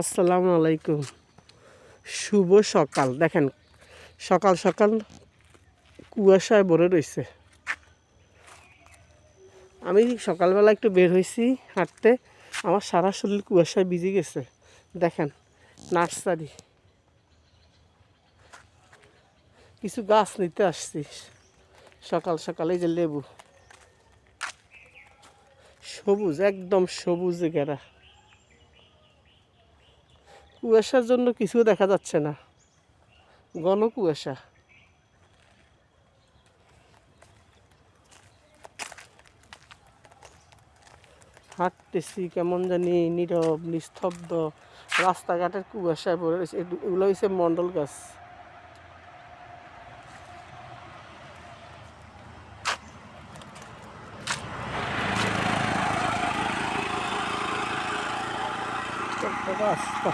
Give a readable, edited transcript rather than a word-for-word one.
আসসালামু আলাইকুম। শুভ সকাল। দেখেন সকাল সকাল কুয়াশায় ভরে রয়েছে। আমি সকালবেলা একটু বের হয়েছি হাঁটতে, আমার সারা শরীর কুয়াশায় ভিজে গেছে। দেখেন নার্সারি, কিছু গাছ নিতে আসছি সকাল সকাল। এই যে লেবু, সবুজ, একদম সবুজে ঘেরা। কুয়াশার জন্য কিছু দেখা যাচ্ছে না, ঘন কুয়াশা। হাঁটতেছি কেমন জানি নীরব নিস্তব্ধ, রাস্তাঘাটের কুয়াশায় ভরে রয়েছে। এগুলো হচ্ছে মন্ডল গাছ। রাস্তা